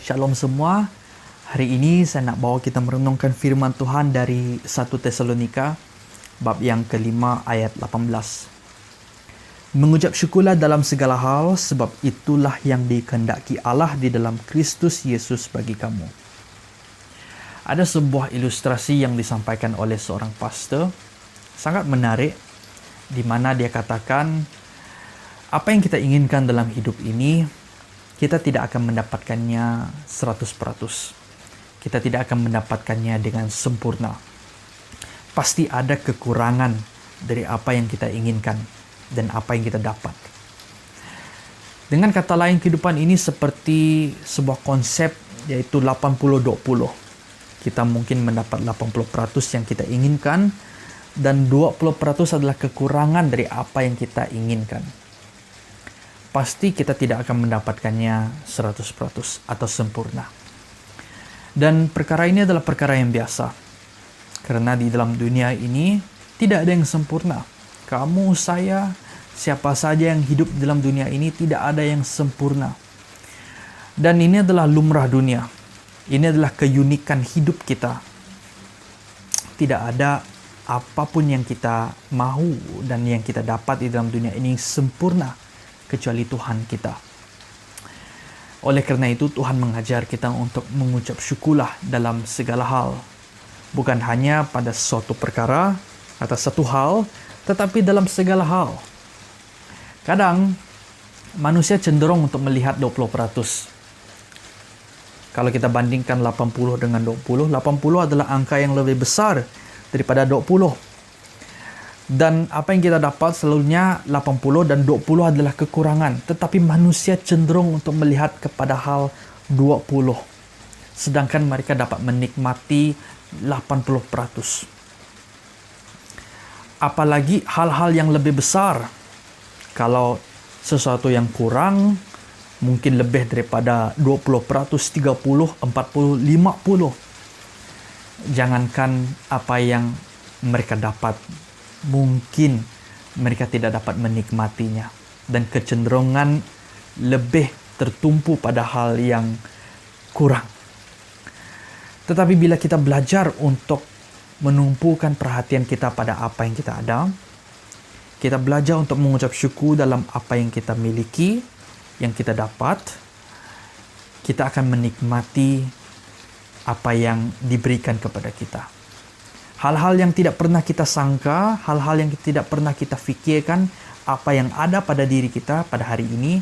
Shalom semua. Hari ini saya nak bawa kita merenungkan firman Tuhan dari 1 Tesalonika bab yang kelima ayat 18. Mengucap syukurlah dalam segala hal, sebab itulah yang dikehendaki Allah di dalam Kristus Yesus bagi kamu. Ada sebuah ilustrasi yang disampaikan oleh seorang pastor, sangat menarik, di mana dia katakan, apa yang kita inginkan dalam hidup ini, kita tidak akan mendapatkannya 100%. Kita tidak akan mendapatkannya dengan sempurna. Pasti ada kekurangan dari apa yang kita inginkan dan apa yang kita dapat. Dengan kata lain, kehidupan ini seperti sebuah konsep, yaitu 80-20. Kita mungkin mendapat 80% yang kita inginkan, dan 20% adalah kekurangan dari apa yang kita inginkan. Pasti kita tidak akan mendapatkannya 100% atau sempurna. Dan perkara ini adalah perkara yang biasa. Karena di dalam dunia ini tidak ada yang sempurna. Kamu, saya, siapa saja yang hidup dalam dunia ini tidak ada yang sempurna. Dan ini adalah lumrah dunia. Ini adalah keunikan hidup kita. Tidak ada apapun yang kita mahu dan yang kita dapat di dalam dunia ini sempurna kecuali Tuhan kita. Oleh karena itu, Tuhan mengajar kita untuk mengucap syukurlah dalam segala hal. Bukan hanya pada suatu perkara atau satu hal, tetapi dalam segala hal. Kadang, manusia cenderung untuk melihat 20%. Kalau kita bandingkan 80 dengan 20, 80 adalah angka yang lebih besar daripada 20. Dan apa yang kita dapat selalunya 80 dan 20 adalah kekurangan. Tetapi manusia cenderung untuk melihat kepada hal 20. Sedangkan mereka dapat menikmati 80%. Apalagi hal-hal yang lebih besar. Kalau sesuatu yang kurang, mungkin lebih daripada 20%, 30, 40, 50. Jangankan apa yang mereka dapat, mungkin mereka tidak dapat menikmatinya, dan kecenderungan lebih tertumpu pada hal yang kurang. Tetapi bila kita belajar untuk menumpukan perhatian kita pada apa yang kita ada, kita belajar untuk mengucap syukur dalam apa yang kita miliki, yang kita dapat, kita akan menikmati apa yang diberikan kepada kita. Hal-hal yang tidak pernah kita sangka, hal-hal yang tidak pernah kita fikirkan, apa yang ada pada diri kita pada hari ini,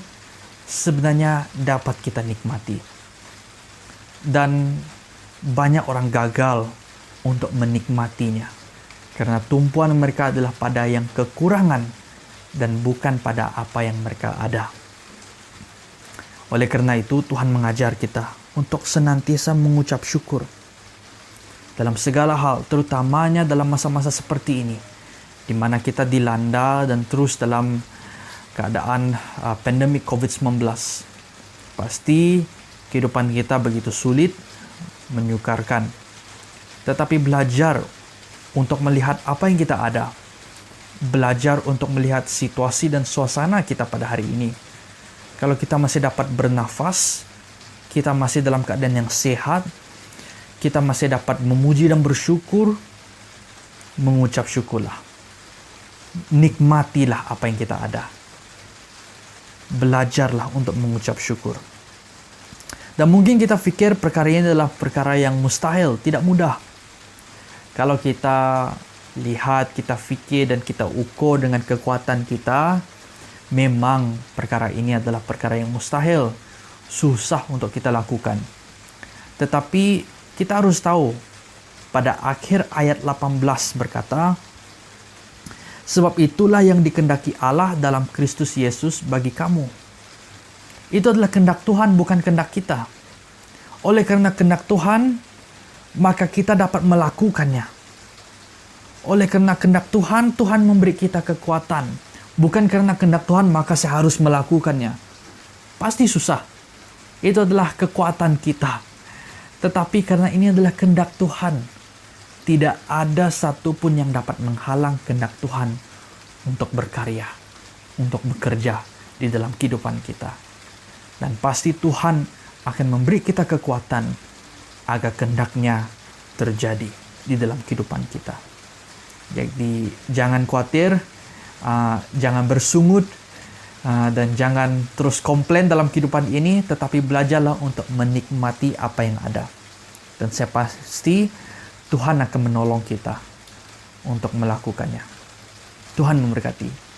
sebenarnya dapat kita nikmati. Dan banyak orang gagal untuk menikmatinya. Karena tumpuan mereka adalah pada yang kekurangan dan bukan pada apa yang mereka ada. Oleh karena itu, Tuhan mengajar kita untuk senantiasa mengucap syukur dalam segala hal, terutamanya dalam masa-masa seperti ini, di mana kita dilanda dan terus dalam keadaan pandemik COVID-19. Pasti kehidupan kita begitu sulit, menyukarkan. Tetapi belajar untuk melihat apa yang kita ada. Belajar untuk melihat situasi dan suasana kita pada hari ini. Kalau kita masih dapat bernafas, kita masih dalam keadaan yang sehat, kita masih dapat memuji dan bersyukur, mengucap syukurlah. Nikmatilah apa yang kita ada. Belajarlah untuk mengucap syukur. Dan mungkin kita fikir perkara ini adalah perkara yang mustahil, tidak mudah. Kalau kita lihat, kita fikir dan kita ukur dengan kekuatan kita, memang perkara ini adalah perkara yang mustahil, susah untuk kita lakukan. Tetapi kita harus tahu, pada akhir ayat 18 berkata, sebab itulah yang dikehendaki Allah dalam Kristus Yesus bagi kamu. Itu adalah kehendak Tuhan, bukan kehendak kita. Oleh karena kehendak Tuhan, maka kita dapat melakukannya. Oleh karena kehendak Tuhan, Tuhan memberi kita kekuatan. Bukan karena kehendak Tuhan, maka saya harus melakukannya. Pasti susah. Itu adalah kekuatan kita. Tetapi karena ini adalah kehendak Tuhan, tidak ada satupun yang dapat menghalang kehendak Tuhan untuk berkarya, untuk bekerja di dalam kehidupan kita. Dan pasti Tuhan akan memberi kita kekuatan agar kehendak-Nya terjadi di dalam kehidupan kita. Jadi jangan khawatir, jangan bersungut, dan jangan terus komplain dalam kehidupan ini, tetapi belajarlah untuk menikmati apa yang ada. Dan saya pasti Tuhan akan menolong kita untuk melakukannya. Tuhan memberkati.